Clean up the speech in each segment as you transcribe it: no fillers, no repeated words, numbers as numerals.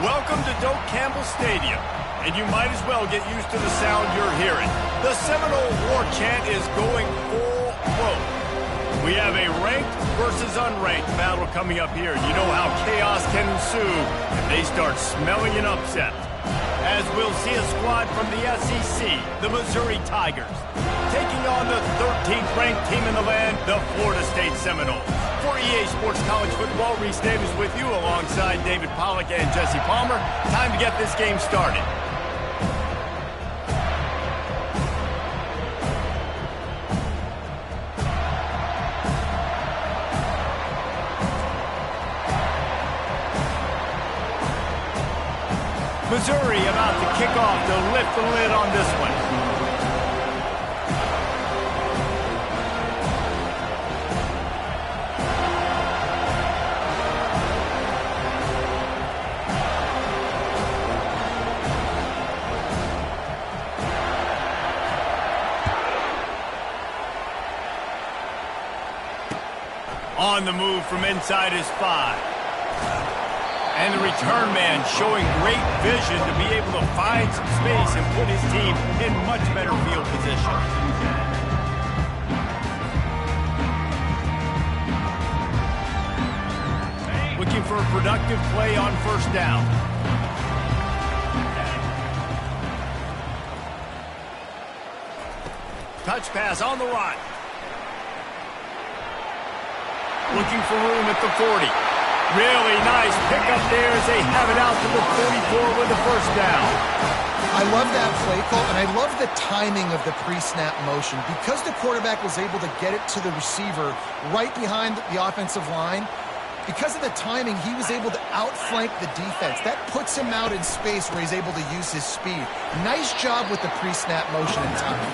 Welcome to Doak Campbell Stadium, and you might as well get used to the sound you're hearing. The Seminole War Chant is going full blow. We have a ranked versus unranked battle coming up here. You know how chaos can ensue if they start smelling an upset. As we'll see a squad from the SEC, the Missouri Tigers, taking on the 13th ranked team in the land, the Florida State Seminoles. For EA Sports College Football, Reese Davis with you alongside David Pollack and Jesse Palmer. Time to get this game started. Missouri about to kick off to lift the lid on this one. On the move from inside his 5. And the return man showing great vision to be able to find some space and put his team in much better field position. Looking for a productive play on first down. Touch pass on the run. Looking for room at the 40. Really nice pickup there as they have it out to the 44 with the first down. I love that play call, and I love the timing of the pre-snap motion. Because the quarterback was able to get it to the receiver right behind the offensive line, because of the timing, he was able to outflank the defense. That puts him out in space where he's able to use his speed. Nice job with the pre-snap motion and timing.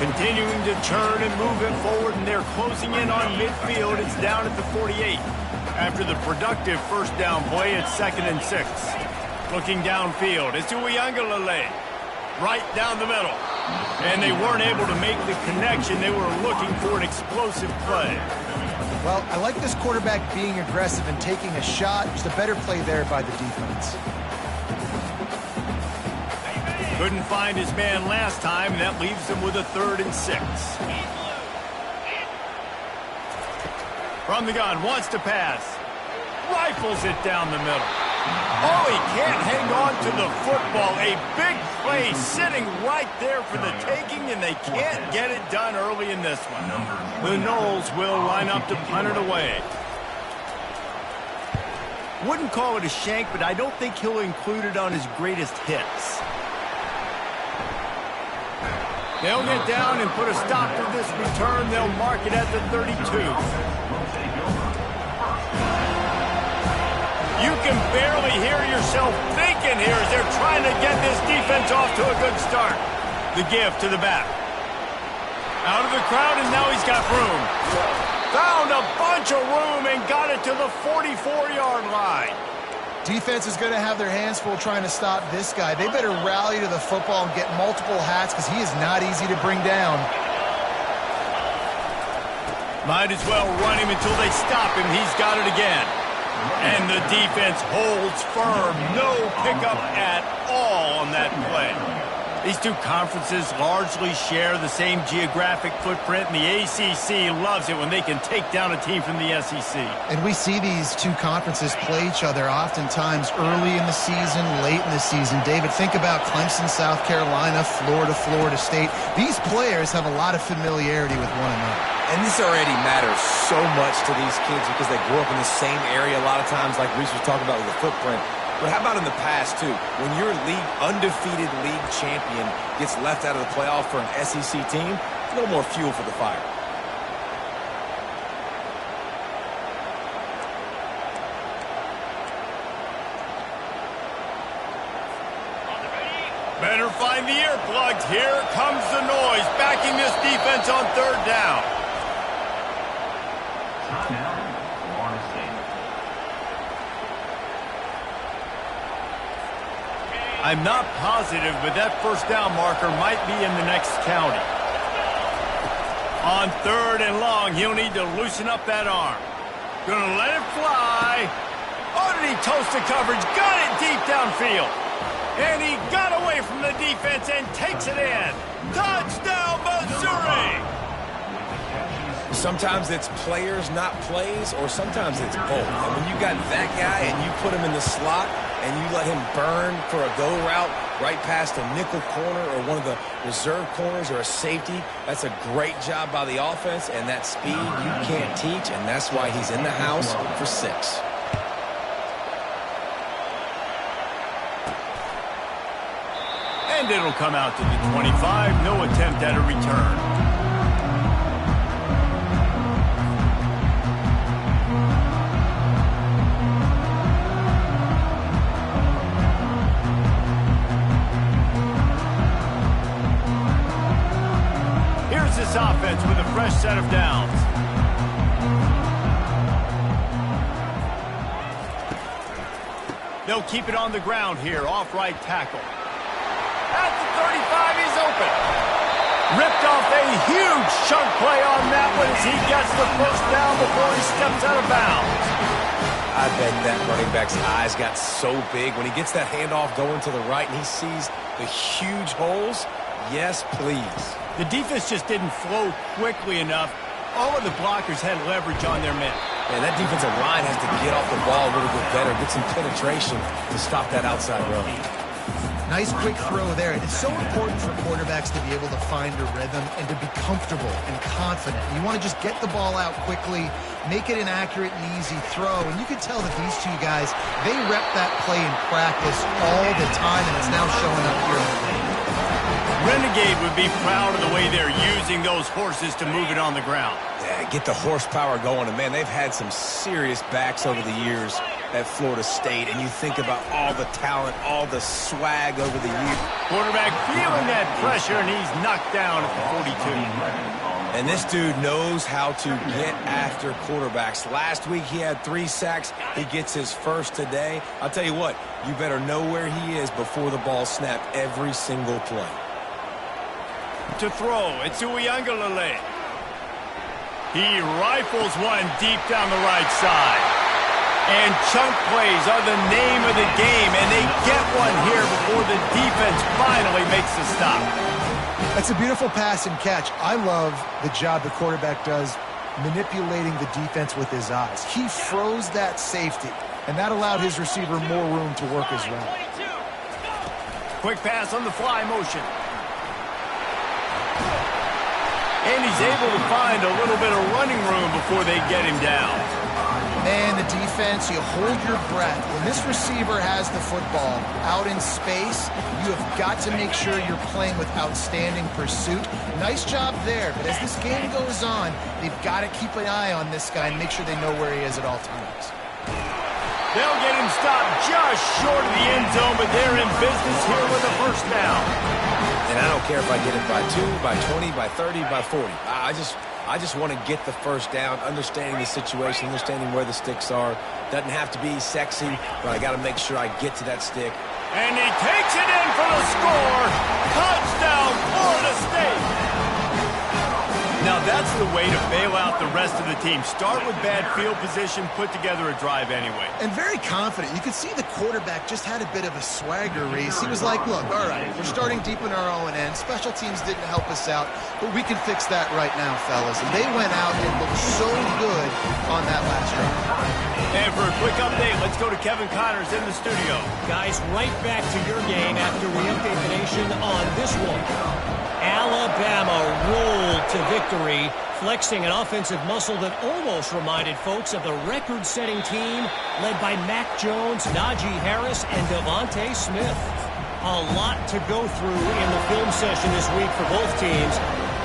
Continuing to turn and move it forward, and they're closing in on midfield. It's down at the 48. After the productive first down play, it's 2nd and 6. Looking downfield, it's Uiagalelei. Right down the middle. And they weren't able to make the connection. They were looking for an explosive play. Well, I like this quarterback being aggressive and taking a shot. Just a better play there by the defense. Couldn't find his man last time, and that leaves him with a 3rd and 6. From the gun, wants to pass. Rifles it down the middle. Oh, he can't hang on to the football. A big play sitting right there for the taking, and they can't get it done early in this one. The Noles will line up to punt it away. Wouldn't call it a shank, but I don't think he'll include it on his greatest hits. They'll get down and put a stop to this return. They'll mark it at the 32. You can barely hear yourself thinking here as they're trying to get this defense off to a good start. The give to the back. Out of the crowd, and now he's got room. Found a bunch of room and got it to the 44-yard line. Defense is going to have their hands full trying to stop this guy. They better rally to the football and get multiple hats because he is not easy to bring down. Might as well run him until they stop him. He's got it again. And the defense holds firm. No pickup at all on that play. These two conferences largely share the same geographic footprint, and the ACC loves it when they can take down a team from the SEC. And we see these two conferences play each other oftentimes early in the season, late in the season. David, think about Clemson, South Carolina, Florida, Florida State. These players have a lot of familiarity with one another. And this already matters so much to these kids because they grew up in the same area a lot of times, like Reese was talking about with the footprint. But how about in the past, too? When your undefeated league champion gets left out of the playoff for an SEC team, it's a little more fuel for the fire. Better find the earplugs. Here comes the noise, backing this defense on 3rd down. I'm not positive, but that first down marker might be in the next county. On 3rd and long, he'll need to loosen up that arm. Gonna let it fly. Oh, did he toast the coverage? Got it deep downfield. And he got away from the defense and takes it in. Touchdown, Missouri! Sometimes it's players, not plays, or sometimes it's both. And when you got that guy and you put him in the slot and you let him burn for a go route right past a nickel corner or one of the reserve corners or a safety, that's a great job by the offense, and that speed you can't teach, and that's why he's in the house for 6. And it'll come out to the 25. No attempt at a return. Here's this offense with a fresh set of downs. They'll keep it on the ground here, off right tackle. At the 35, he's open. Ripped off a huge chunk play on that one as he gets the first down before he steps out of bounds. I bet that running back's eyes got so big when he gets that handoff going to the right and he sees the huge holes. Yes, please. The defense just didn't flow quickly enough. All of the blockers had leverage on their men. Man, that defensive line has to get off the ball a little bit better, get some penetration to stop that outside run. Nice quick throw there. It's so important for quarterbacks to be able to find a rhythm and to be comfortable and confident. You want to just get the ball out quickly, make it an accurate and easy throw. And you can tell that these two guys, they rep that play in practice all the time, and it's now showing up here in the game. Renegade would be proud of the way they're using those horses to move it on the ground. Yeah, get the horsepower going. And, man, they've had some serious backs over the years at Florida State, and you think about all the talent, all the swag over the years. Quarterback feeling that pressure, and he's knocked down at the 42. And this dude knows how to get after quarterbacks. Last week he had 3 sacks. He gets his first today. I'll tell you what, you better know where he is before the ball snapped every single play. To throw, it's Uiagalelei. He rifles one deep down the right side. And chunk plays are the name of the game, and they get one here before the defense finally makes the stop. That's a beautiful pass and catch. I love the job the quarterback does manipulating the defense with his eyes. He froze that safety, and that allowed his receiver more room to work his route. Quick pass on the fly motion. And he's able to find a little bit of running room before they get him down. Man, the defense, you hold your breath. When this receiver has the football out in space, you have got to make sure you're playing with outstanding pursuit. Nice job there, but as this game goes on, they've got to keep an eye on this guy and make sure they know where he is at all times. They'll get him stopped just short of the end zone, but they're in business here with a first down. And I don't care if I get it by 2, by 20, by 30, by 40. I just want to get the first down, understanding the situation, understanding where the sticks are. Doesn't have to be sexy, but I got to make sure I get to that stick. And he takes it in for the score. Touchdown, Florida State. Now that's the way to bail out the rest of the team. Start with bad field position, put together a drive anyway. And very confident. You could see the quarterback just had a bit of a swagger race. He was like, look, all right, we're starting deep in our own end. Special teams didn't help us out, but we can fix that right now, fellas. And they went out and looked so good on that last drive. And for a quick update, let's go to Kevin Connors in the studio. Guys, right back to your game after we update the nation on this one. Alabama rolled to victory, flexing an offensive muscle that almost reminded folks of the record-setting team led by Mac Jones, Najee Harris, and Devontae Smith. A lot to go through in the film session this week for both teams,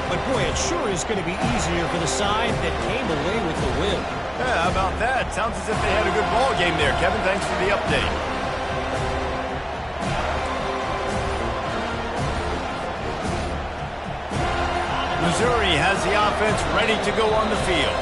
but boy, it sure is going to be easier for the side that came away with the win. Yeah, how about that? Sounds as if they had a good ball game there. Kevin, thanks for the update. Missouri has the offense ready to go on the field.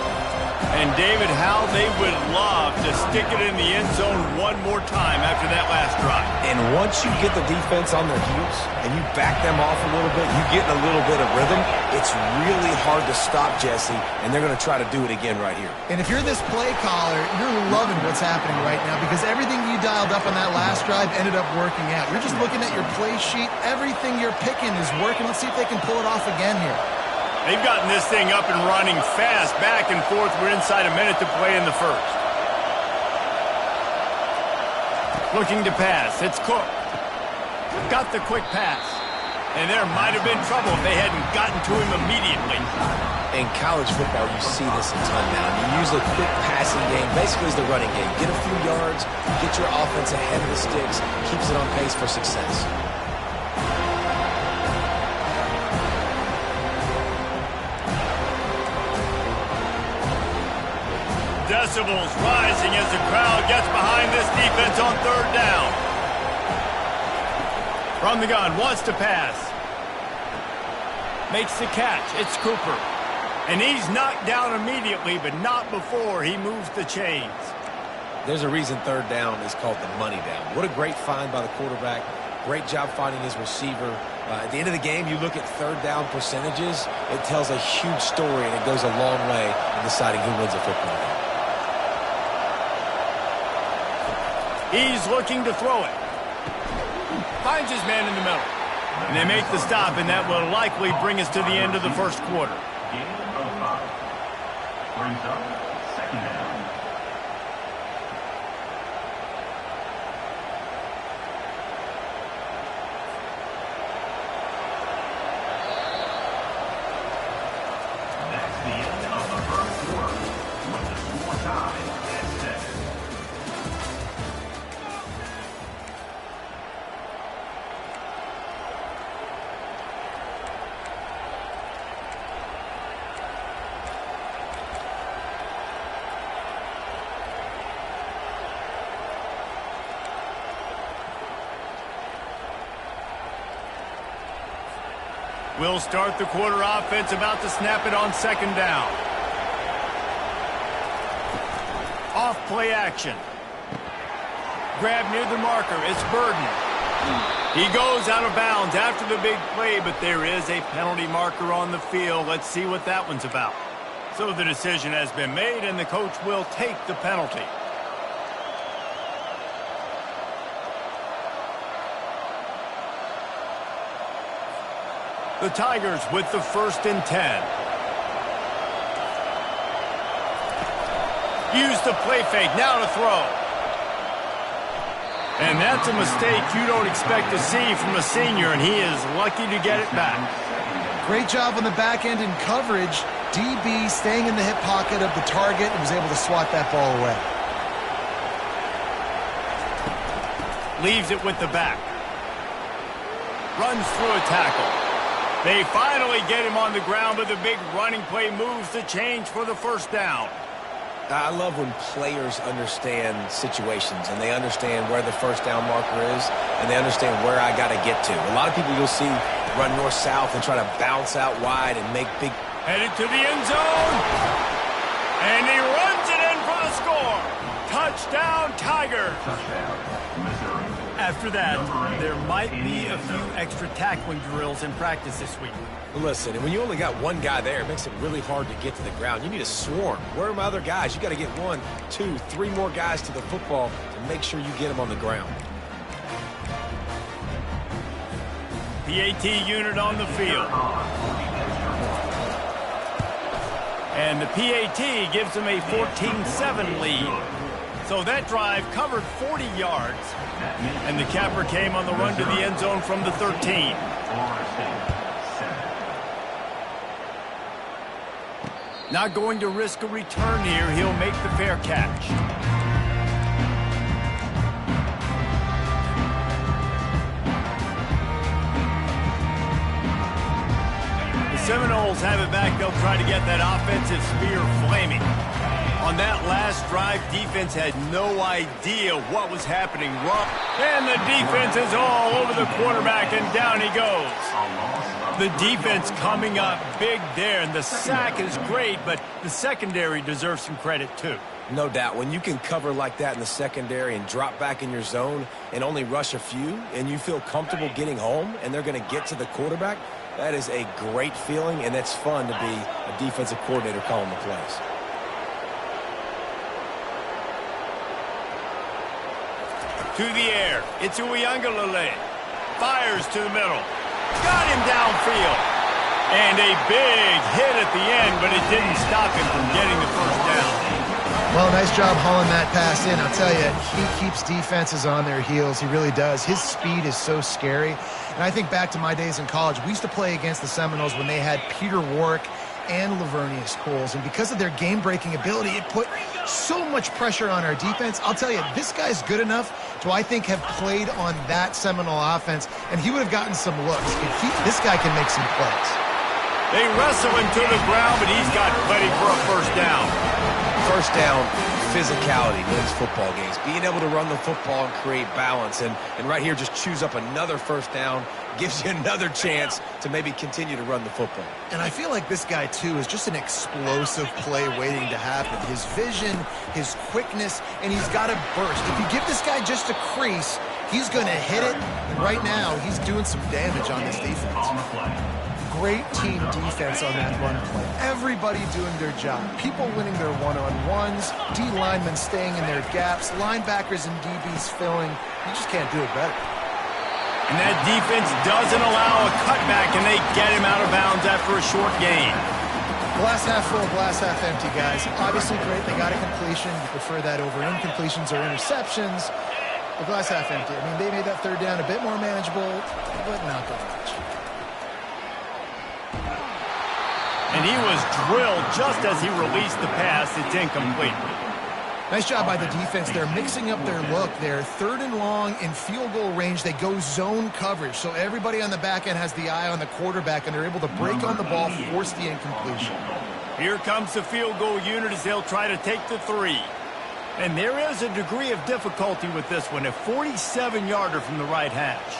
And David, how they would love to stick it in the end zone one more time after that last drive. And once you get the defense on their heels and you back them off a little bit, you get in a little bit of rhythm, it's really hard to stop, Jesse, and they're going to try to do it again right here. And if you're this play caller, you're loving what's happening right now because everything you dialed up on that last drive ended up working out. You're just looking at your play sheet. Everything you're picking is working. Let's see if they can pull it off again here. They've gotten this thing up and running fast, back and forth. We're inside a minute to play in the first. Looking to pass. It's Cook. Got the quick pass. And there might have been trouble if they hadn't gotten to him immediately. In college football, you see this a ton now. You use a quick passing game, basically as the running game. Get a few yards, get your offense ahead of the sticks, keeps it on pace for success. Decibels rising as the crowd gets behind this defense on third down. From the gun, wants to pass. Makes the catch. It's Cooper. And he's knocked down immediately, but not before he moves the chains. There's a reason third down is called the money down. What a great find by the quarterback. Great job finding his receiver. At the end of the game, you look at third down percentages. It tells a huge story, and it goes a long way in deciding who wins a football game. He's looking to throw it. Finds his man in the middle. And they make the stop, and that will likely bring us to the end of the first quarter. Gain of 5. Brings up second down. That's the end of the first quarter. With the score tied at 7. We'll start the quarter offense, about to snap it on second down. Off play action. Grab near the marker. It's Burden. He goes out of bounds after the big play, but there is a penalty marker on the field. Let's see what that one's about. So the decision has been made, and the coach will take the penalty. The Tigers with the 1st and 10. Use the play fake, now to throw. And that's a mistake you don't expect to see from a senior, and he is lucky to get it back. Great job on the back end in coverage. DB staying in the hip pocket of the target and was able to swat that ball away. Leaves it with the back. Runs through a tackle. They finally get him on the ground, but the big running play moves the change for the first down. I love when players understand situations and they understand where the first down marker is and they understand where I got to get to. A lot of people you'll see run north-south and try to bounce out wide and make big... Headed to the end zone. And he runs it in for the score. Touchdown, Tigers. Touchdown, Missouri. After that, there might be a few extra tackling drills in practice this week. Listen, and when you only got one guy there, it makes it really hard to get to the ground. You need a swarm. Where are my other guys? You got to get 1, 2, 3 more guys to the football to make sure you get them on the ground. PAT unit on the field. And the PAT gives them a 14-7 lead. So that drive covered 40 yards. And the capper came on the run to the end zone from the 13. Not going to risk a return here. He'll make the fair catch. The Seminoles have it back. They'll try to get that offensive spear flaming. On that last drive, defense had no idea what was happening. And the defense is all over the quarterback, and down he goes. The defense coming up big there, and the sack is great, but the secondary deserves some credit too. No doubt. When you can cover like that in the secondary and drop back in your zone and only rush a few, and you feel comfortable getting home and they're going to get to the quarterback, that is a great feeling, and it's fun to be a defensive coordinator calling the plays. To the air. It's Uiagalelei. Fires to the middle. Got him downfield. And a big hit at the end, but it didn't stop him from getting the first down. Well, nice job hauling that pass in. I'll tell you, he keeps defenses on their heels. He really does. His speed is so scary. And I think back to my days in college. We used to play against the Seminoles when they had Peter Warrick and Lavernius Coles. And because of their game-breaking ability, it put so much pressure on our defense. I'll tell you, this guy's good enough to, I think, have played on that Seminole offense, and he would have gotten some looks. This guy can make some plays. They wrestle him to the ground, but he's got plenty for a first down. First down, physicality wins football games. Being able to run the football and create balance. And right here, just choose up another first down, gives you another chance to maybe continue to run the football. And I feel like this guy, too, is just an explosive play waiting to happen. His vision, his quickness, and he's got a burst. If you give this guy just a crease, he's going to hit it. And right now, he's doing some damage on this defense. Great team defense on that run play. Everybody doing their job. People winning their one-on-ones, D linemen staying in their gaps, linebackers and DBs filling. You just can't do it better. And that defense doesn't allow a cutback, and they get him out of bounds after a short gain. Glass half full, glass half empty, guys. Obviously great, they got a completion. You prefer that over incompletions or interceptions. The glass half empty. I mean, they made that third down a bit more manageable, but not that much. And he was drilled just as he released the pass. It's incomplete. Nice job by the defense. They're mixing up their look. They're third and long in field goal range. They go zone coverage. So everybody on the back end has the eye on the quarterback, and they're able to break on the ball, force the incompletion. Here comes the field goal unit as they'll try to take the 3. And there is a degree of difficulty with this one. A 47-yarder from the right hash.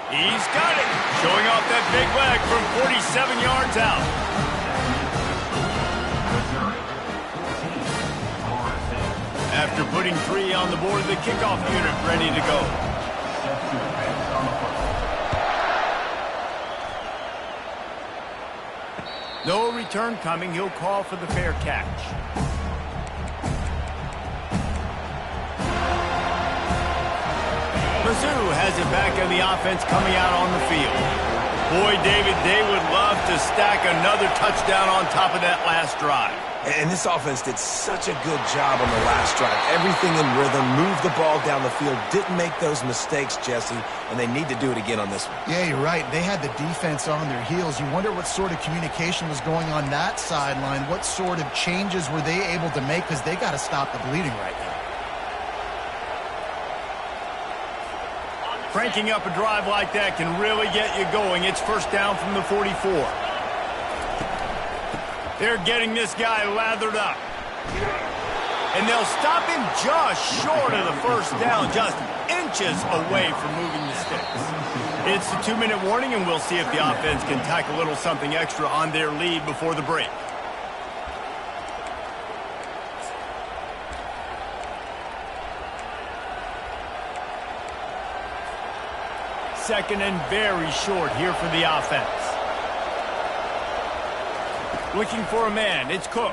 He's got it. Showing off that big leg from 47 yards out. After putting 3 on the board, the kickoff unit ready to go. No return coming. He'll call for the fair catch. Mizzou has it back in the offense coming out on the field. Boy, David, they would love to stack another touchdown on top of that last drive. And this offense did such a good job on the last drive. Everything in rhythm, moved the ball down the field, didn't make those mistakes, Jesse, and they need to do it again on this one. Yeah, you're right. They had the defense on their heels. You wonder what sort of communication was going on that sideline. What sort of changes were they able to make, because they got to stop the bleeding right now. Cranking up a drive like that can really get you going. It's first down from the 44. They're getting this guy lathered up. And they'll stop him just short of the first down, just inches away from moving the sticks. It's a 2-minute warning, and we'll see if the offense can tack a little something extra on their lead before the break. Second and very short here for the offense. Looking for a man. It's Cook.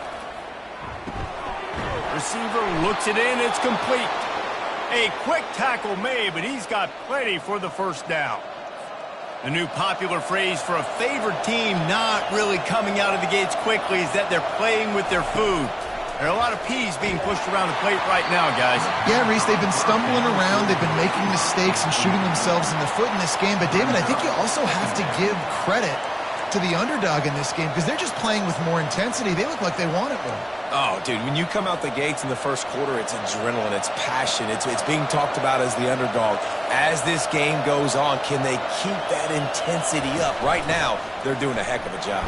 Receiver looks it in. It's complete. A quick tackle made, but he's got plenty for the first down. The new popular phrase for a favored team not really coming out of the gates quickly is that they're playing with their food. There are a lot of peas being pushed around the plate right now, guys. Yeah, Reese, they've been stumbling around. They've been making mistakes and shooting themselves in the foot in this game. But, David, I think you also have to give credit to the underdog in this game, because they're just playing with more intensity. They look like they want it more. Oh, dude, when you come out the gates in the first quarter, it's adrenaline, it's passion, it's being talked about as the underdog. As this game goes on, can they keep that intensity up? Right now, they're doing a heck of a job.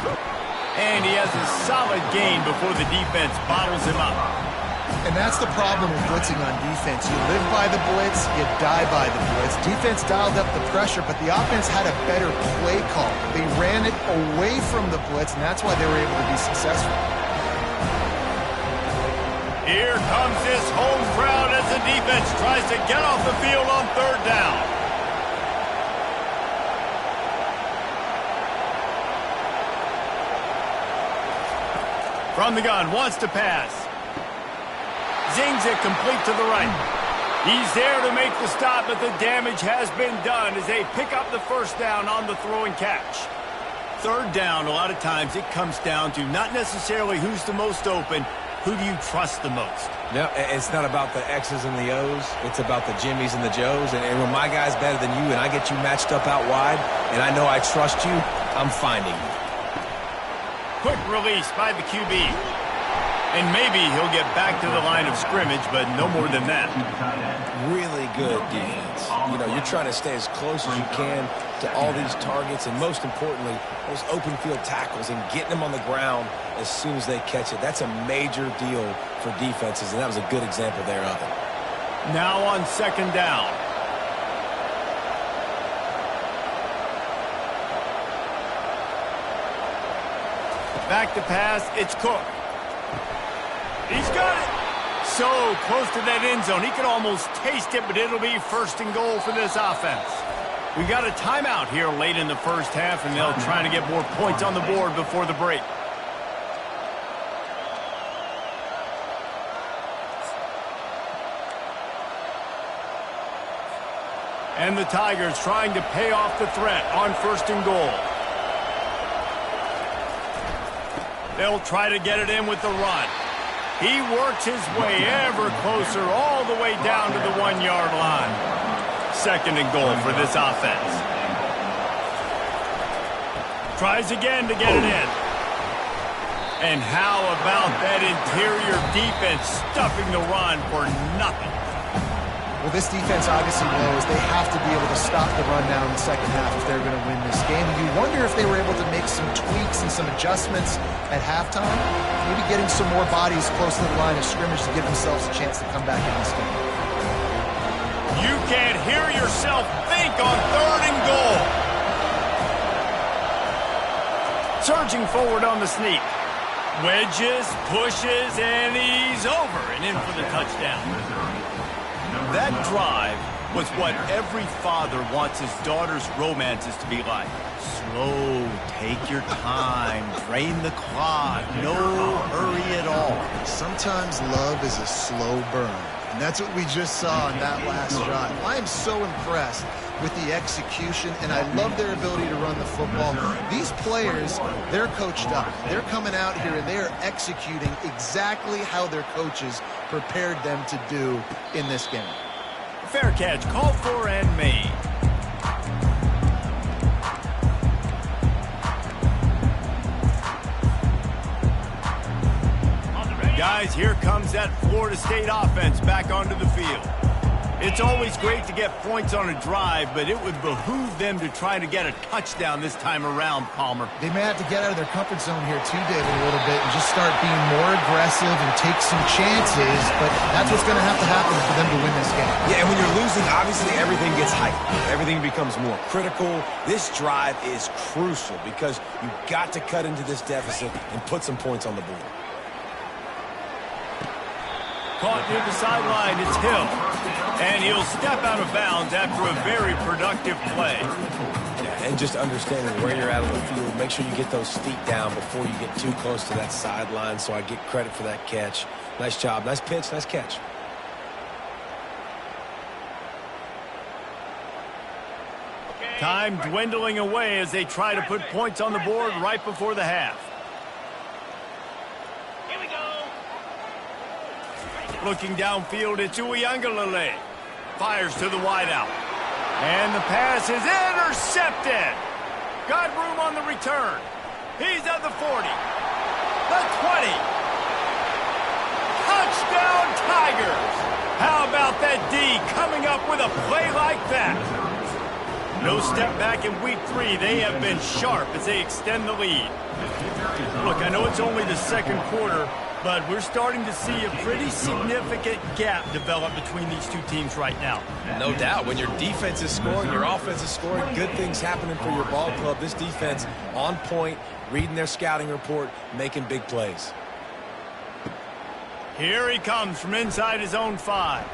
And he has a solid gain before the defense bottles him up. And that's the problem with blitzing on defense. You live by the blitz, you die by the blitz. Defense dialed up the pressure, but the offense had a better play call. They ran it away from the blitz, and that's why they were able to be successful. Here comes this home crowd as the defense tries to get off the field on third down. From the gun, wants to pass. Zings it complete to the right. He's there to make the stop, but the damage has been done as they pick up the first down on the throw and catch. Third down, a lot of times it comes down to not necessarily who's the most open, who do you trust the most? No, it's not about the X's and the O's. It's about the Jimmys and the Joes. And when my guy's better than you and I get you matched up out wide and I know I trust you, I'm finding you. Quick release by the QB. And maybe he'll get back to the line of scrimmage, but no more than that. Really good defense. You know, you're trying to stay as close as you can to all these targets, and most importantly, those open field tackles and getting them on the ground as soon as they catch it. That's a major deal for defenses, and that was a good example there of it. Now on second down. Back to pass, it's Cook. He's got it. So close to that end zone. He could almost taste it, but it'll be first and goal for this offense. We got a timeout here late in the first half, and they'll try to get more points on the board before the break. And the Tigers trying to pay off the threat on first and goal. They'll try to get it in with the run. He works his way ever closer all the way down to the 1-yard line. Second and goal for this offense. Tries again to get it in. And how about that interior defense stuffing the run for nothing? Well, this defense obviously knows they have to be able to stop the run now in the second half if they're going to win this game. And you wonder if they were able to make some tweaks and some adjustments at halftime, maybe getting some more bodies close to the line of scrimmage to give themselves a chance to come back in this game. You can't hear yourself think on third and goal. Surging forward on the sneak. Wedges, pushes, and he's over and in for the touchdown. That drive was what every father wants his daughter's romances to be like. Slow, take your time, drain the clock, no hurry at all. Sometimes love is a slow burn, and that's what we just saw in that last drive. I am so impressed with the execution, and I love their ability to run the football. These players, they're coached up. They're coming out here, and they're executing exactly how their coaches prepared them to do in this game. Fair catch, called for and made. Guys, here comes that Florida State offense back onto the field. It's always great to get points on a drive, but it would behoove them to try to get a touchdown this time around, Palmer. They may have to get out of their comfort zone here too, David, a little bit and just start being more aggressive and take some chances, but that's what's going to have to happen for them to win this game. Yeah, and when you're losing, obviously everything gets heightened. Everything becomes more critical. This drive is crucial because you've got to cut into this deficit and put some points on the board. Caught near the sideline, it's Hill. And he'll step out of bounds after a very productive play. Yeah, and just understanding where you're at on the field, make sure you get those feet down before you get too close to that sideline, so I get credit for that catch. Nice job, nice pitch, nice catch. Time dwindling away as they try to put points on the board right before the half. Looking downfield, it's Uiagalelei. Fires to the wideout. And the pass is intercepted. Got room on the return. He's at the 40. The 20. Touchdown, Tigers. How about that D coming up with a play like that? No step back in week 3. They have been sharp as they extend the lead. Look, I know it's only the second quarter, But we're starting to see a pretty significant gap develop between these two teams right now. No doubt. When your defense is scoring, your offense is scoring, good things happening for your ball club. This defense on point, reading their scouting report, making big plays. Here he comes from inside his own 5.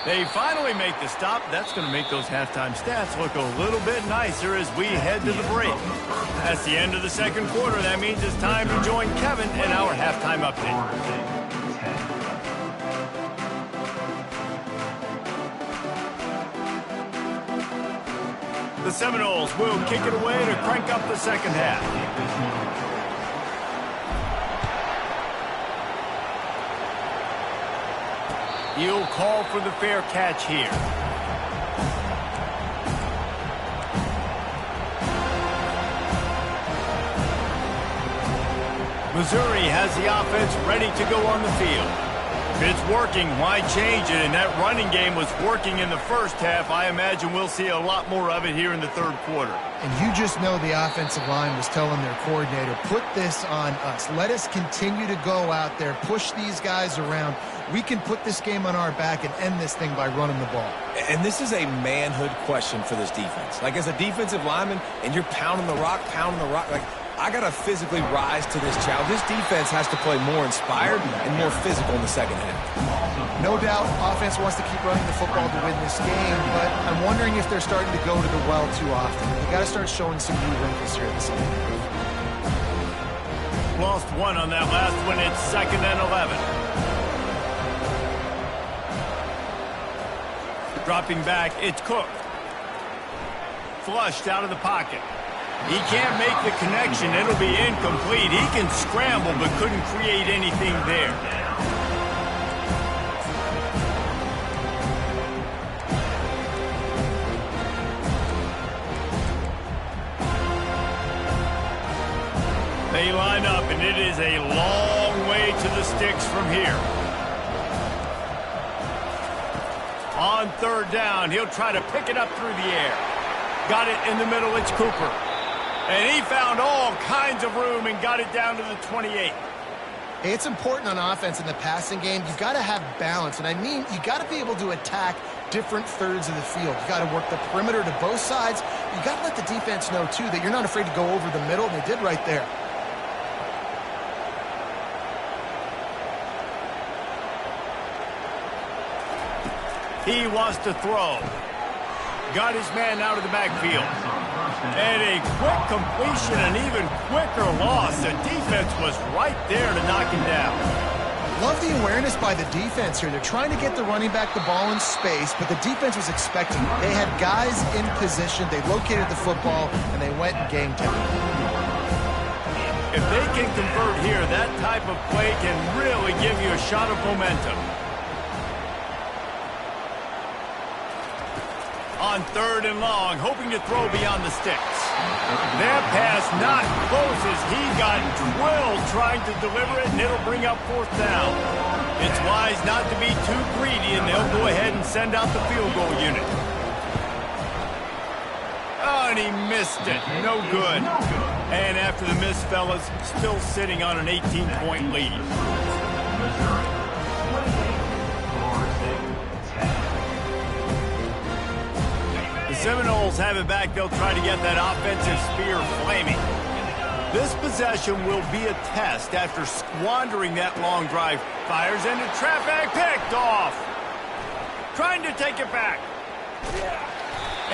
They finally make the stop. That's going to make those halftime stats look a little bit nicer as we head to the break. That's the end of the second quarter. That means it's time to join Kevin in our halftime update. The Seminoles will kick it away to crank up the second half. He'll call for the fair catch here. Missouri has the offense ready to go on the field. If it's working, why change it? And that running game was working in the first half. I imagine we'll see a lot more of it here in the third quarter. And you just know the offensive line was telling their coordinator, put this on us. Let us continue to go out there, push these guys around. We can put this game on our back and end this thing by running the ball. And this is a manhood question for this defense. Like, as a defensive lineman, and you're pounding the rock, like, I got to physically rise to this challenge. This defense has to play more inspired and more physical in the second half. No doubt, offense wants to keep running the football to win this game, but I'm wondering if they're starting to go to the well too often. You got to start showing some new wrinkles here at the second half. Lost one on that last one. It's 2nd and 11. Dropping back, it's Cook. Flushed out of the pocket. He can't make the connection. It'll be incomplete. He can scramble, but couldn't create anything there. They line up, and it is a long way to the sticks from here. On 3rd down, he'll try to pick it up through the air. Got it in the middle, it's Cooper. And he found all kinds of room and got it down to the 28. It's important on offense in the passing game. You've got to have balance. And I mean, you got to be able to attack different thirds of the field. You got to work the perimeter to both sides. You got to let the defense know, too, that you're not afraid to go over the middle. And they did right there. He wants to throw. Got his man out of the backfield. And a quick completion, an even quicker loss. The defense was right there to knock him down. Love the awareness by the defense here. They're trying to get the running back the ball in space, but the defense was expecting it. They had guys in position. They located the football, and they went and game time. If they can convert here, that type of play can really give you a shot of momentum. On 3rd and long, hoping to throw beyond the sticks. That pass not close as he got drilled trying to deliver it, and it'll bring up 4th down. It's wise not to be too greedy, and they'll go ahead and send out the field goal unit. Oh, and he missed it. No good. And after the miss, fellas, still sitting on an 18-point lead. Seminoles have it back. They'll try to get that offensive spear flaming. This possession will be a test after squandering that long drive. Fires into traffic, picked off. Trying to take it back.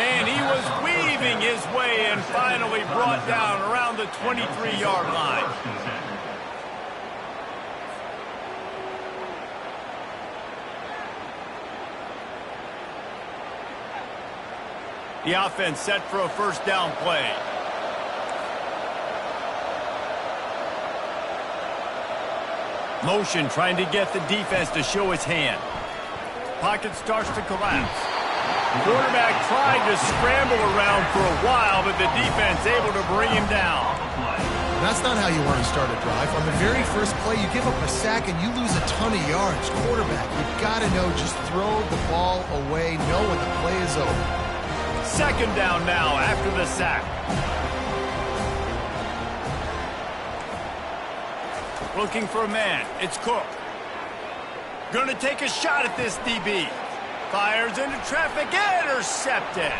And he was weaving his way and finally brought down around the 23-yard line. The offense set for a 1st down play. Motion trying to get the defense to show his hand. Pocket starts to collapse. Quarterback tried to scramble around for a while, but the defense able to bring him down. That's not how you want to start a drive. On the very first play, you give up a sack and you lose a ton of yards. Quarterback, you've got to know, just throw the ball away, know when the play is over. 2nd down now after the sack. Looking for a man. It's Cook. Gonna take a shot at this DB. Fires into traffic. Intercepted.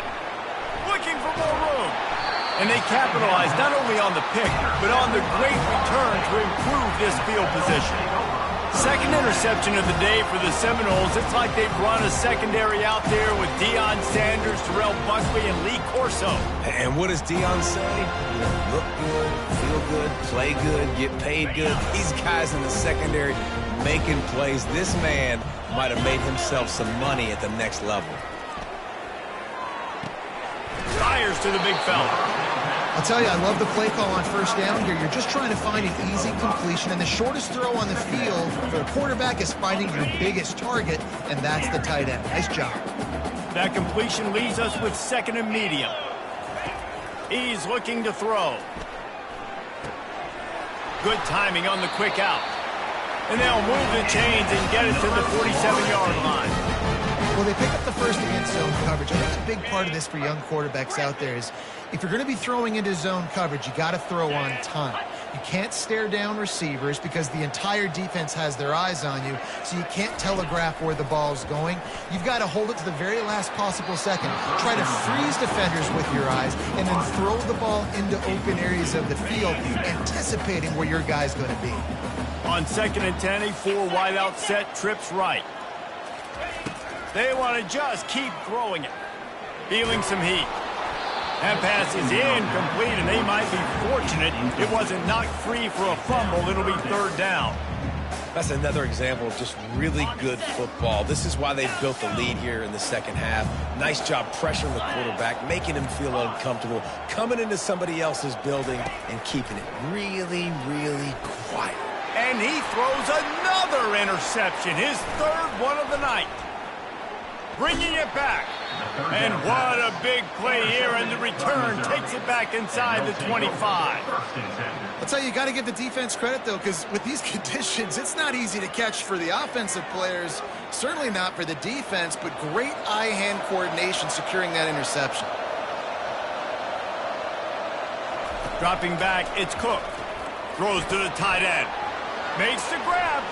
Looking for more room. And they capitalize not only on the pick, but on the great return to improve this field position. Second interception of the day for the Seminoles. It's like they've run a secondary out there with Deion Sanders, Terrell Buckley, and Lee Corso. And what does Deion say? Look good, feel good, play good, get paid good. These guys in the secondary making plays. This man might have made himself some money at the next level. Fires to the big fella. I'll tell you, I love the play call on first down here. You're just trying to find an easy completion, and the shortest throw on the field for the quarterback is finding your biggest target, and that's the tight end. Nice job. That completion leaves us with second and medium. He's looking to throw. Good timing on the quick out. And they'll move the chains and get it to the 47-yard line. Well, they pick up the first against zone coverage. I think a big part of this for young quarterbacks out there is if you're going to be throwing into zone coverage, you got to throw on time. You can't stare down receivers because the entire defense has their eyes on you, so you can't telegraph where the ball's going. You've got to hold it to the very last possible second. Try to freeze defenders with your eyes and then throw the ball into open areas of the field, anticipating where your guy's going to be. On second and 10, a four wideout set, trips right. They want to just keep throwing it. Feeling some heat. That pass is incomplete, and they might be fortunate it wasn't knocked free for a fumble. It'll be third down. That's another example of just really good football. This is why they've built the lead here in the second half. Nice job pressuring the quarterback, making him feel uncomfortable, coming into somebody else's building and keeping it really, really quiet. And he throws another interception, his third one of the night. Bringing it back. And what a big play here, and the return takes it back inside the 25. I'll tell you, you got to give the defense credit, though, because with these conditions, it's not easy to catch for the offensive players, certainly not for the defense, but great eye-hand coordination securing that interception. Dropping back, it's Cook. Throws to the tight end. Makes the grab.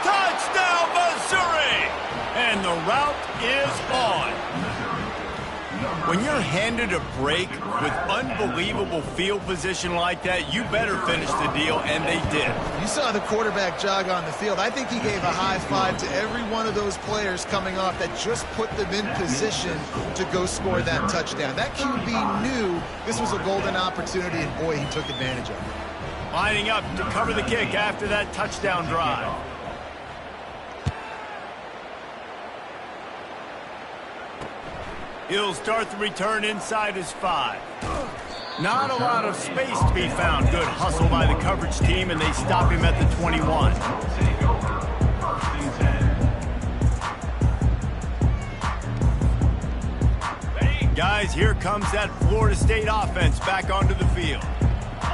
Touchdown, Missouri! And the route is on. When you're handed a break with unbelievable field position like that, you better finish the deal, and they did. You saw the quarterback jog on the field. I think he gave a high five to every one of those players coming off that just put them in position to go score that touchdown. That QB knew this was a golden opportunity, and boy, he took advantage of it. Lining up to cover the kick after that touchdown drive. He'll start the return inside his 5. Not a lot of space to be found. Good hustle by the coverage team, and they stop him at the 21. Guys, here comes that Florida State offense back onto the field.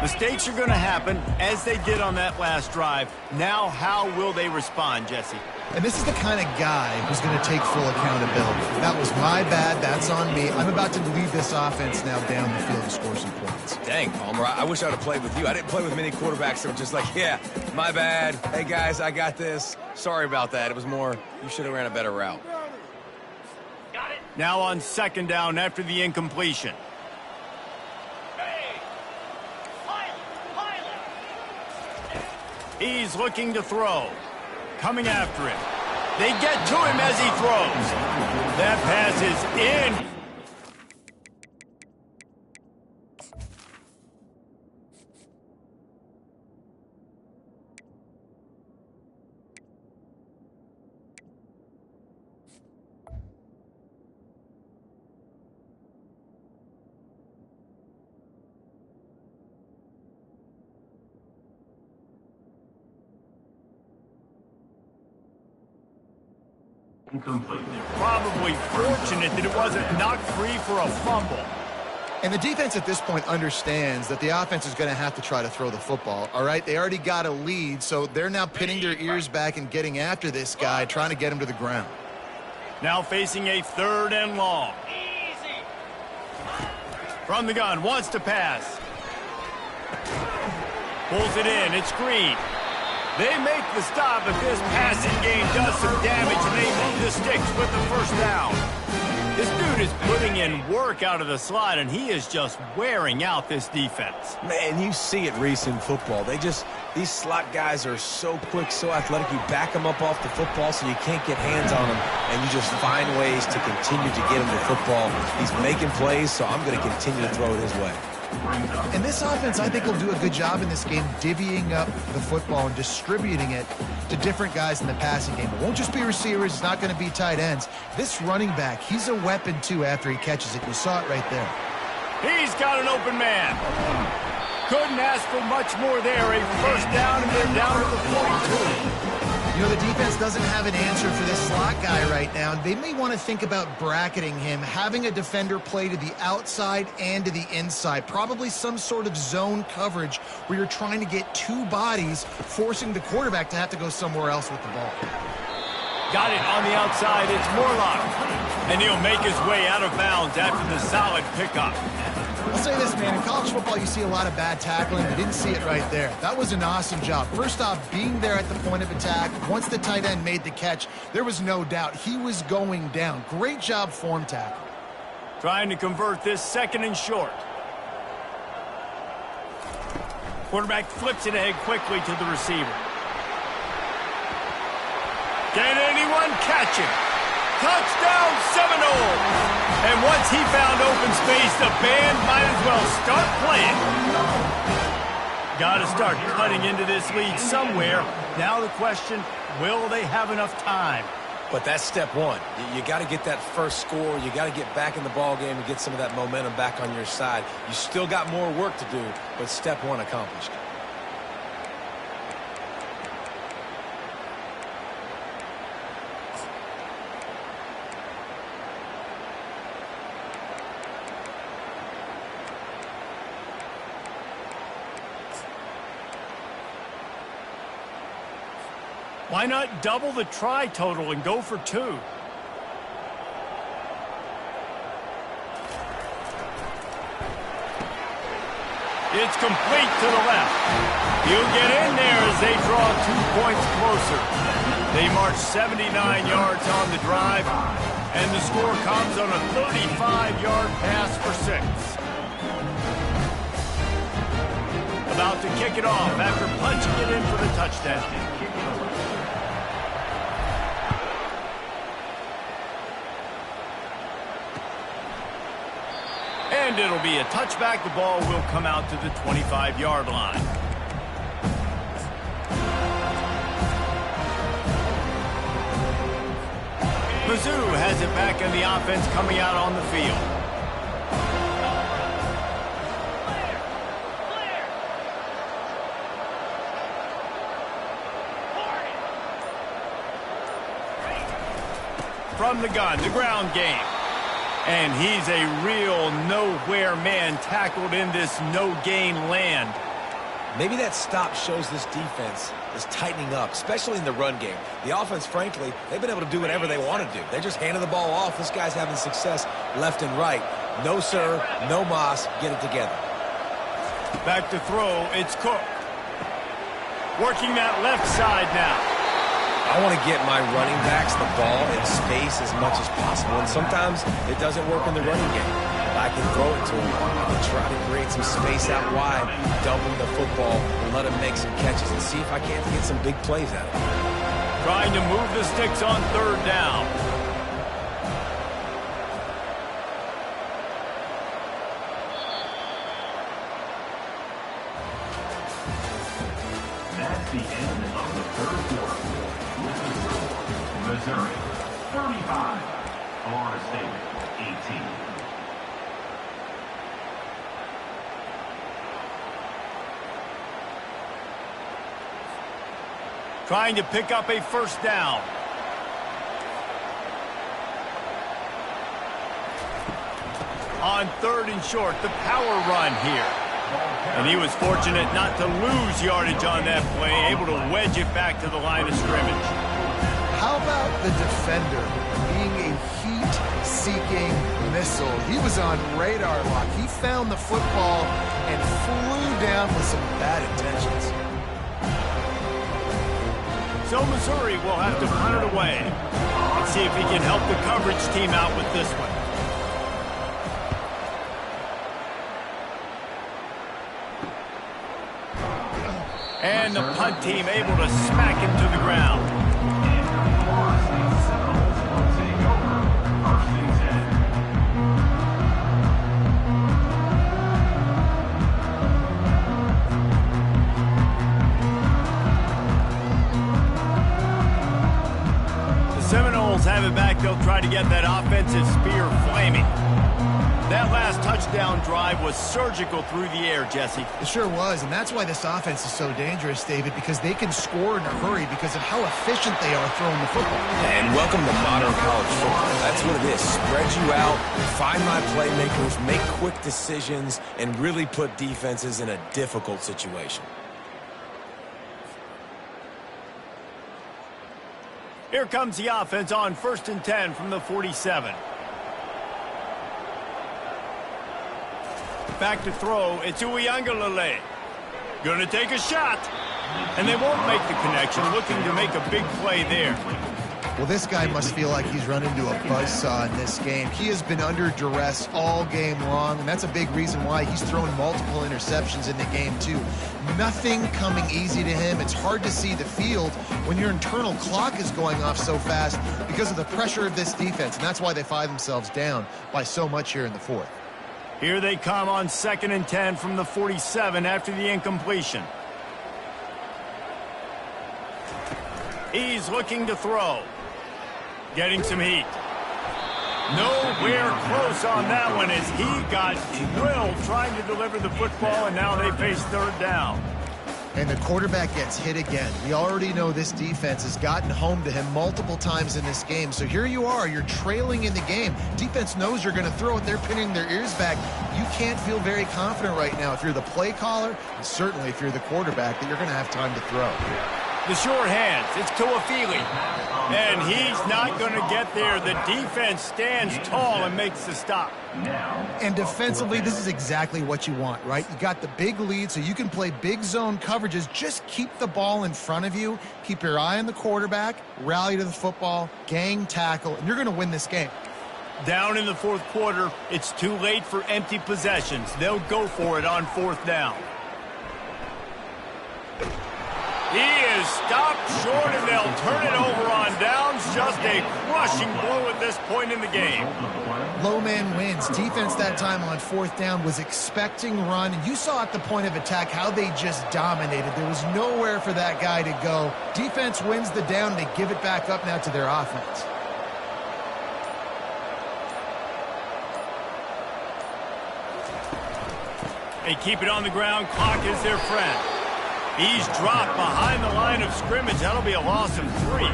Mistakes are going to happen, as they did on that last drive. Now, how will they respond, Jesse? And this is the kind of guy who's going to take full accountability. That was my bad. That's on me. I'm about to lead this offense now down the field to score some points. Dang, Palmer, I wish I would have played with you. I didn't play with many quarterbacks that were just like, yeah, my bad. Hey, guys, I got this. Sorry about that. It was more, you should have ran a better route. Now on second down after the incompletion. He's looking to throw. Coming after him. They get to him as he throws. That pass is in. Probably fortunate that it wasn't knocked free for a fumble. And the defense at this point understands that the offense is going to have to try to throw the football, all right? They already got a lead, so they're now pinning their ears back and getting after this guy, trying to get him to the ground. Now facing a third and long. From the gun, wants to pass. Pulls it in, it's Green. They make the stop, but this passing game does some damage, and they move the sticks with the first down. This dude is putting in work out of the slot, and he is just wearing out this defense. Man, you see it, Reese, in football. These slot guys are so quick, so athletic. You back them up off the football so you can't get hands on them, and you just find ways to continue to get him the football. He's making plays, so I'm going to continue to throw it his way. And this offense, I think, will do a good job in this game divvying up the football and distributing it to different guys in the passing game. It won't just be receivers. It's not going to be tight ends. This running back, he's a weapon, too, after he catches it. You saw it right there. He's got an open man. Couldn't ask for much more there. A first down, and they're down to the 42. You know, the defense doesn't have an answer for this slot guy right now. They may want to think about bracketing him, having a defender play to the outside and to the inside. Probably some sort of zone coverage where you're trying to get two bodies, forcing the quarterback to have to go somewhere else with the ball. Got it on the outside. It's Morlock. And he'll make his way out of bounds after the solid pickup. I'll say this, man. In college football, you see a lot of bad tackling. You didn't see it right there. That was an awesome job. First off, being there at the point of attack. Once the tight end made the catch, there was no doubt he was going down. Great job form tackle. Trying to convert this second and short. Quarterback flips it ahead quickly to the receiver. Can anyone catch him? Touchdown Seminoles! And once he found open space, the band might as well start playing. Got to start cutting into this lead somewhere. Now the question, will they have enough time? But that's step one. You got to get that first score. You got to get back in the ball game and get some of that momentum back on your side. You still got more work to do, but step one accomplished. Why not double the try total and go for two? It's complete to the left. He'll get in there as they draw 2 points closer. They march 79 yards on the drive, and the score comes on a 35-yard pass for 6. About to kick it off after punching it in for the touchdown. And it'll be a touchback. The ball will come out to the 25-yard line. Mizzou has it back in the offense coming out on the field. From the gun, the ground game. And he's a real nowhere man tackled in this no-gain land. Maybe that stop shows this defense is tightening up, especially in the run game. The offense, frankly, they've been able to do whatever they want to do. They're just handing the ball off. This guy's having success left and right. No, sir, no Moss. Get it together. Back to throw, it's Cook. Working that left side now. I want to get my running backs the ball in space as much as possible, and sometimes it doesn't work in the running game. I can throw it to him. I can try to create some space out wide, dump him the football, and let him make some catches and see if I can't get some big plays out of him. Trying to move the sticks on third down. That's the end of the third quarter. Missouri, 35. Florida State, 18. Trying to pick up a first down. On third and short, the power run here. And he was fortunate not to lose yardage on that play, able to wedge it back to the line of scrimmage. How about the defender being a heat-seeking missile? He was on radar lock. He found the football and flew down with some bad intentions. So Missouri will have to punt it away. Let's see if he can help the coverage team out with this one. And the punt team able to smack him to the ground. The Seminoles have it back. They'll try to get that offensive spear flaming. That last touchdown drive was surgical through the air, Jesse. It sure was, and that's why this offense is so dangerous, David, because they can score in a hurry because of how efficient they are throwing the football. And welcome to modern college football. That's what it is. Spread you out, find my playmakers, make quick decisions, and really put defenses in a difficult situation. Here comes the offense on 1st and 10 from the 47. Back to throw. It's Uiagalelei. Going to take a shot. And they won't make the connection. Looking to make a big play there. Well, this guy must feel like he's run into a buzzsaw in this game. He has been under duress all game long, and that's a big reason why he's thrown multiple interceptions in the game, too. Nothing coming easy to him. It's hard to see the field when your internal clock is going off so fast because of the pressure of this defense, and that's why they find themselves down by so much here in the fourth. Here they come on 2nd and 10 from the 47 after the incompletion. He's looking to throw. Getting some heat. Nowhere close on that one as he got drilled trying to deliver the football, and now they face 3rd down. And the quarterback gets hit again. We already know this defense has gotten home to him multiple times in this game. So here you are, you're trailing in the game. Defense knows you're going to throw it. They're pinning their ears back. You can't feel very confident right now if you're the play caller, and certainly if you're the quarterback, that you're going to have time to throw. The short hands, it's Tuafili. And he's not going to get there. The defense stands tall and makes the stop. And defensively, this is exactly what you want, right? You got the big lead, so you can play big zone coverages. Just keep the ball in front of you. Keep your eye on the quarterback, rally to the football, gang tackle, and you're going to win this game. Down in the 4th quarter, it's too late for empty possessions. They'll go for it on 4th down. He is stopped short, and they'll turn it over on downs. Just a crushing blow at this point in the game. Low man wins. Defense that time on 4th down was expecting run. And you saw at the point of attack how they just dominated. There was nowhere for that guy to go. Defense wins the down. They give it back up now to their offense. They keep it on the ground. Clock is their friend. He's dropped behind the line of scrimmage. That'll be a loss of 3.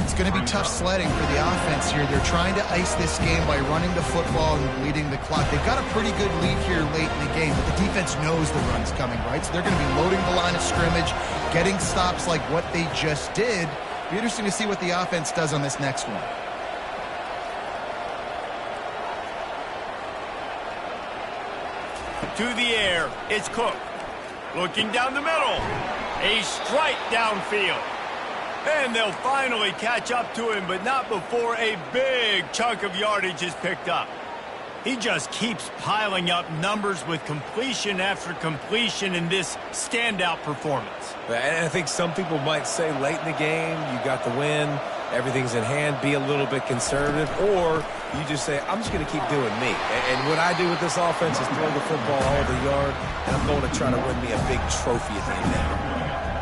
It's going to be tough sledding for the offense here. They're trying to ice this game by running the football and bleeding the clock. They've got a pretty good lead here late in the game, but the defense knows the run's coming, right? So they're going to be loading the line of scrimmage, getting stops like what they just did. It'll be interesting to see what the offense does on this next one. To the air, it's Cook. Looking down the middle. A strike downfield. And they'll finally catch up to him, but not before a big chunk of yardage is picked up. He just keeps piling up numbers with completion after completion in this standout performance. And I think some people might say late in the game, you got the win, everything's in hand, be a little bit conservative, or you just say, I'm just going to keep doing me. And what I do with this offense is throw the football all over the yard, and I'm going to try to win me a big trophy at the end there.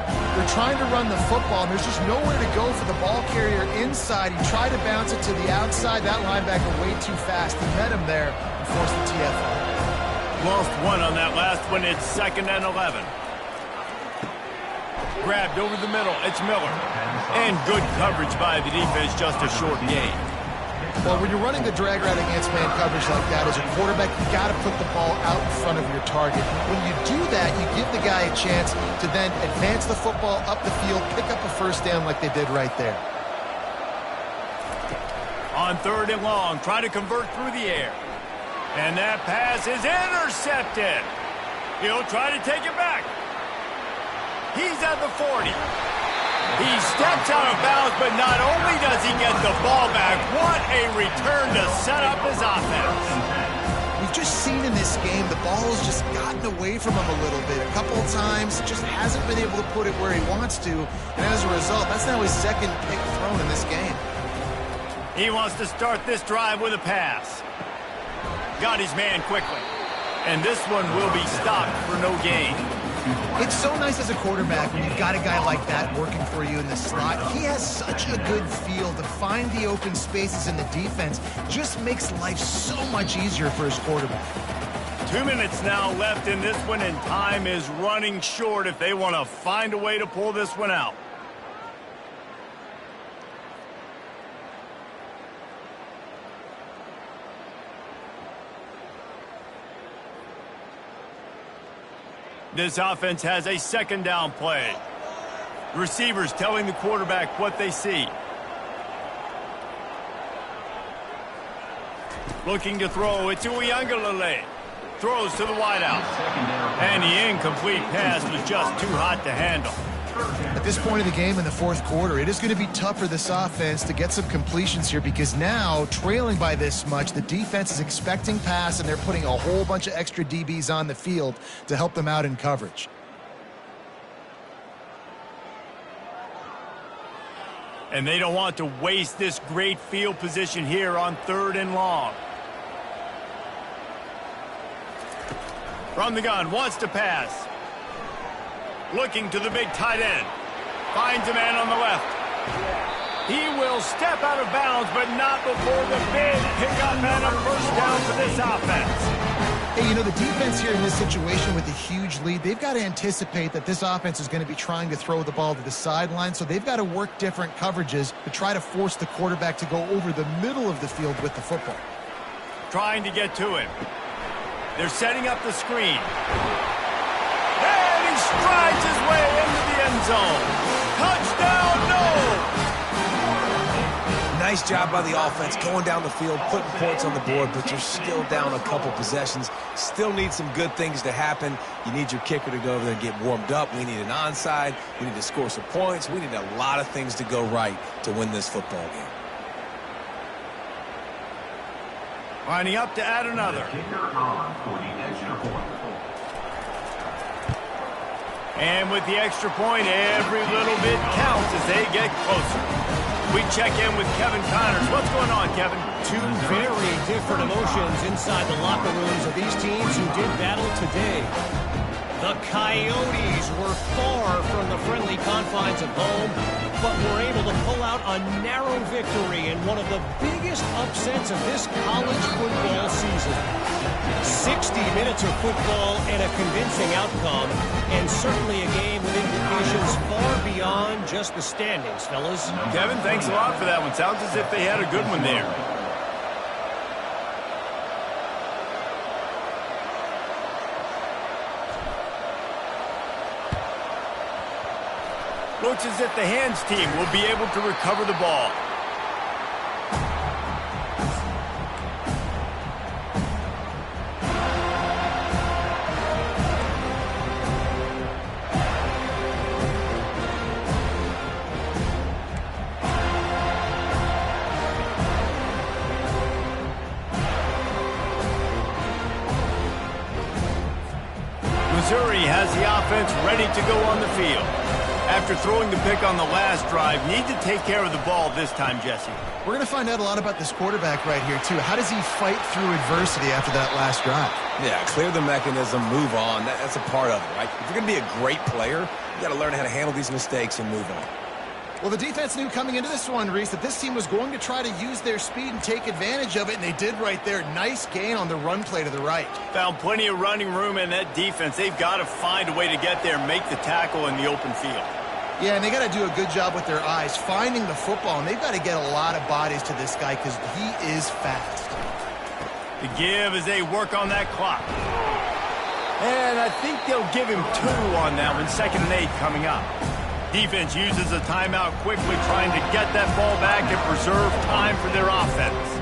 They're trying to run the football, and there's just nowhere to go for the ball carrier inside. He tried to bounce it to the outside. That linebacker way too fast. He met him there and forced the TFL. Lost 1 on that last one. It's 2nd and 11. Grabbed over the middle. It's Miller. And good coverage by the defense. Just a short gain. Well, when you're running the drag route against man coverage like that, as a quarterback, you got to put the ball out in front of your target. When you do that, you give the guy a chance to then advance the football up the field, pick up a first down like they did right there. On 3rd and long, try to convert through the air. And that pass is intercepted. He'll try to take it back. He's at the 40. He steps out of bounds, but not only does he get the ball back, what a return to set up his offense. We've just seen in this game the ball has just gotten away from him a little bit. A couple of times, just hasn't been able to put it where he wants to. And as a result, that's now his second pick thrown in this game. He wants to start this drive with a pass. Got his man quickly. And this one will be stopped for no gain. It's so nice as a quarterback when you've got a guy like that working for you in the slot. He has such a good feel to find the open spaces in the defense. Just makes life so much easier for his quarterback. 2 minutes now left in this one, and time is running short if they want to find a way to pull this one out. This offense has a second down play. The receivers telling the quarterback what they see. Looking to throw it to Uiagalelei. Throws to the wideout. And the incomplete pass was just too hot to handle. At this point of the game in the fourth quarter, it is going to be tough for this offense to get some completions here because now, trailing by this much, the defense is expecting pass and they're putting a whole bunch of extra DBs on the field to help them out in coverage. And they don't want to waste this great field position here on 3rd and long. From the gun, wants to pass. Looking to the big tight end. Finds a man on the left. He will step out of bounds, but not before the big pickup and a first down for this offense. Hey, you know, the defense here in this situation with a huge lead, they've got to anticipate that this offense is going to be trying to throw the ball to the sideline, so they've got to work different coverages to try to force the quarterback to go over the middle of the field with the football. Trying to get to him. They're setting up the screen. And he strides his way into the end zone. Touchdown, no! Nice job by the offense going down the field, putting points on the board, but you're still down a couple possessions. Still need some good things to happen. You need your kicker to go over there and get warmed up. We need an onside. We need to score some points. We need a lot of things to go right to win this football game. Lining up to add another. And with the extra point, every little bit counts as they get closer. We check in with Kevin Connors. What's going on, Kevin? Two very different emotions inside the locker rooms of these teams who did battle today. The Coyotes were far from the friendly confines of home, but were able to pull out a narrow victory in one of the biggest upsets of this college football season. 60 minutes of football and a convincing outcome, and certainly a game with implications far beyond just the standings, fellas. Kevin, thanks a lot for that one. Sounds as if they had a good one there. Looks as if the hands team will be able to recover the ball. Missouri has the offense ready to go on the field. After throwing the pick on the last drive, need to take care of the ball this time, Jesse. We're going to find out a lot about this quarterback right here, too. How does he fight through adversity after that last drive? Yeah, clear the mechanism, move on. That's a part of it, right? If you're going to be a great player, you got to learn how to handle these mistakes and move on. Well, the defense knew coming into this one, Reese, that this team was going to try to use their speed and take advantage of it, and they did right there. Nice gain on the run play to the right. Found plenty of running room in that defense. They've got to find a way to get there and make the tackle in the open field. Yeah, and they got to do a good job with their eyes, finding the football, and they've got to get a lot of bodies to this guy because he is fast. The give as they work on that clock. And I think they'll give him 2 on that one. 2nd and 8 coming up. Defense uses a timeout quickly, trying to get that ball back and preserve time for their offense.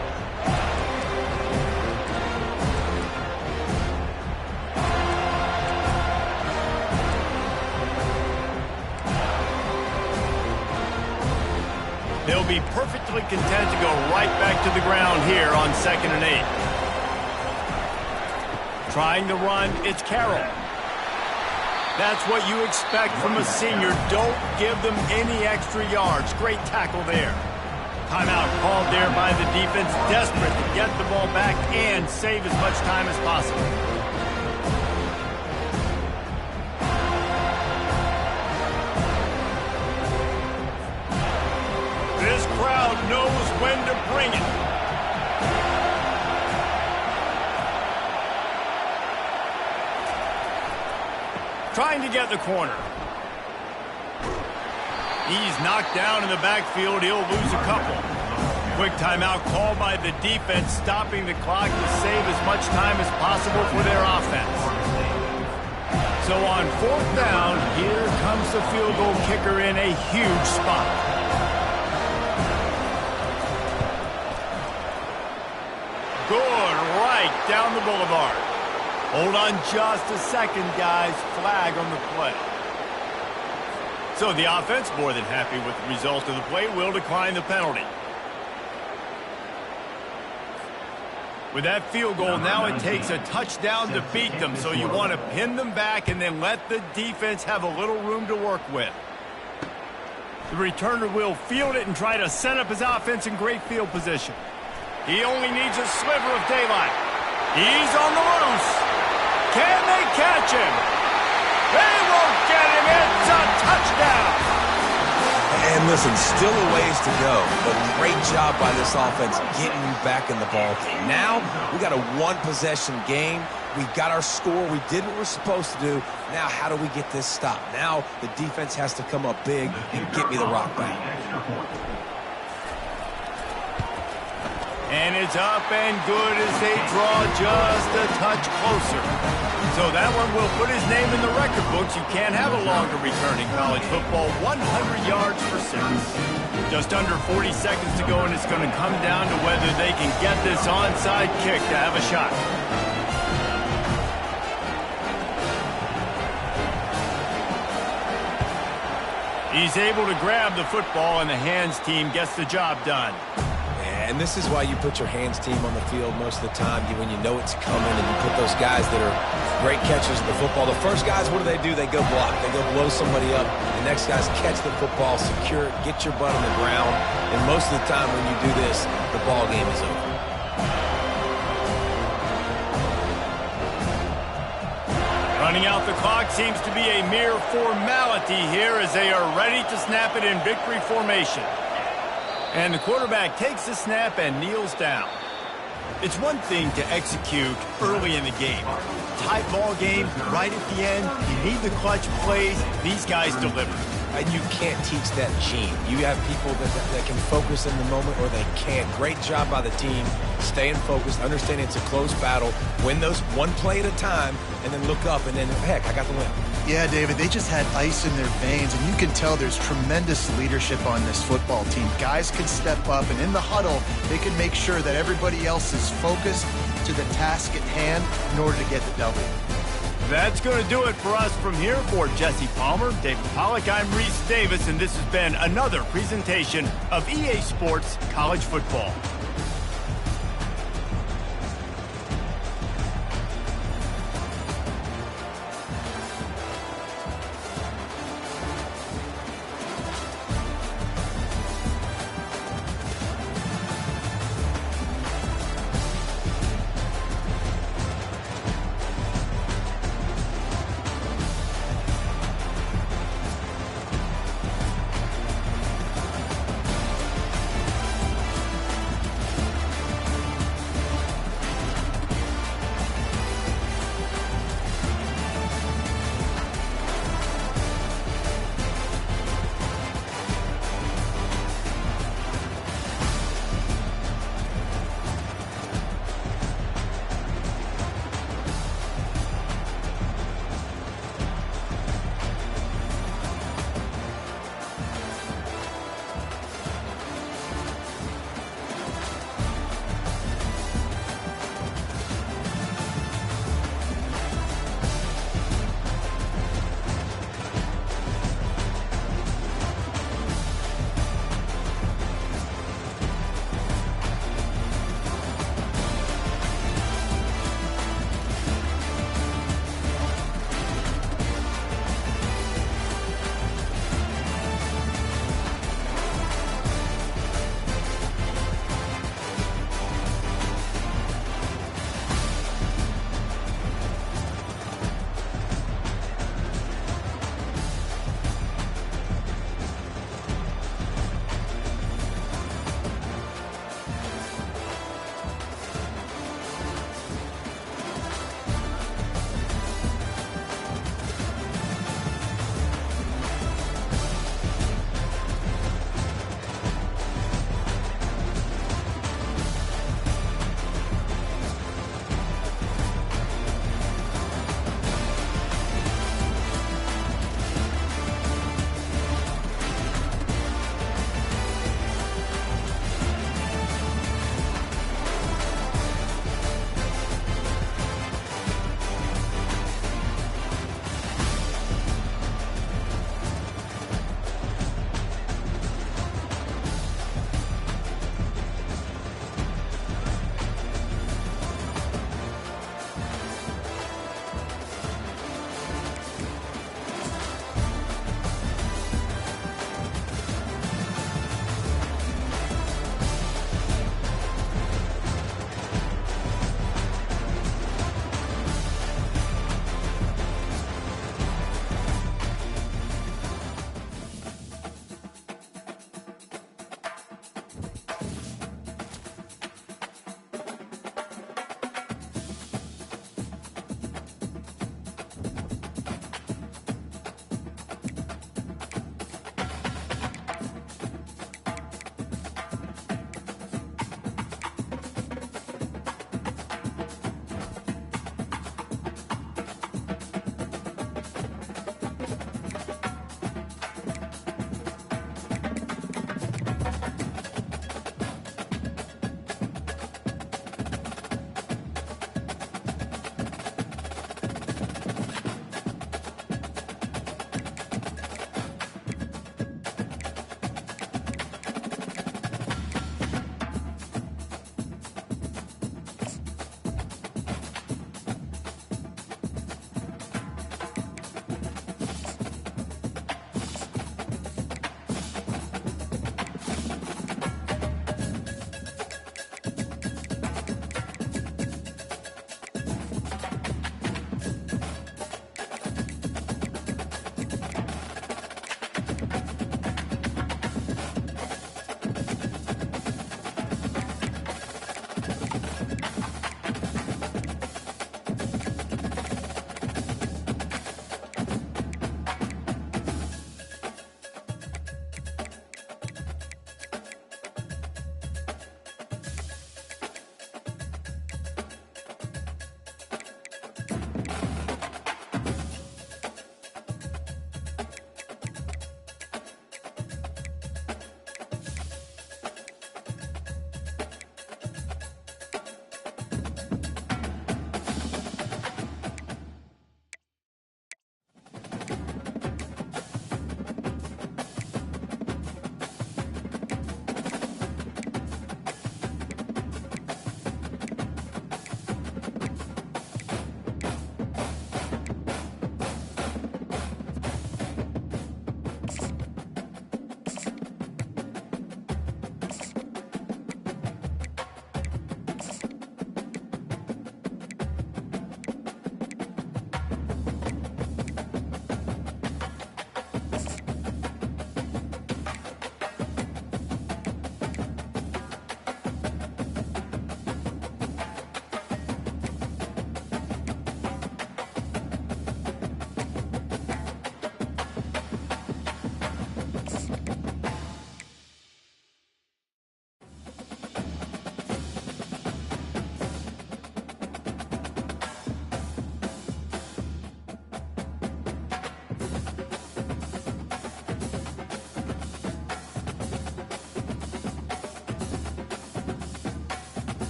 They'll be perfectly content to go right back to the ground here on 2nd and 8. Trying to run, it's Carroll. That's what you expect from a senior. Don't give them any extra yards. Great tackle there. Timeout called there by the defense, desperate to get the ball back and save as much time as possible. This crowd knows when to bring it. Trying to get the corner. He's knocked down in the backfield. He'll lose a couple. Quick timeout called by the defense, stopping the clock to save as much time as possible for their offense. So on 4th down, here comes the field goal kicker in a huge spot. Good, right down the boulevard. Hold on just a second, guys. Flag on the play. So the offense, more than happy with the result of the play, will decline the penalty. With that field goal, now it takes a touchdown to beat them, so you want to pin them back and then let the defense have a little room to work with. The returner will field it and try to set up his offense in great field position. He only needs a sliver of daylight. He's on the loose. Can they catch him? They won't get him. It's a touchdown. And listen, still a ways to go, but great job by this offense getting you back in the ball game. Now, we got a one-possession game. We got our score. We did what we're supposed to do. Now, how do we get this stopped? Now, the defense has to come up big and get me the rock back. And it's up and good as they draw just a touch closer. So that one will put his name in the record books. You can't have a longer return in college football. 100 yards for 6. Just under 40 seconds to go, and it's going to come down to whether they can get this onside kick to have a shot. He's able to grab the football, and the hands team gets the job done. And this is why you put your hands team on the field most of the time when you know it's coming, and you put those guys that are great catchers of the football. The first guys, what do? They go block. They go blow somebody up. The next guys catch the football, secure it, get your butt on the ground. And most of the time when you do this, the ball game is over. Running out the clock seems to be a mere formality here as they are ready to snap it in victory formation. And the quarterback takes the snap and kneels down. It's one thing to execute early in the game. Tight ball game, right at the end, you need the clutch plays. These guys deliver. And you can't teach that gene. You have people that can focus in the moment or they can't. Great job by the team, staying focused, understanding it's a close battle, win those one play at a time, and then look up, and then, heck, I got the win. Yeah, David, they just had ice in their veins, and you can tell there's tremendous leadership on this football team. Guys can step up, and in the huddle, they can make sure that everybody else is focused to the task at hand in order to get the W. That's going to do it for us from here. For Jesse Palmer, David Pollack, I'm Reese Davis, and this has been another presentation of EA Sports College Football.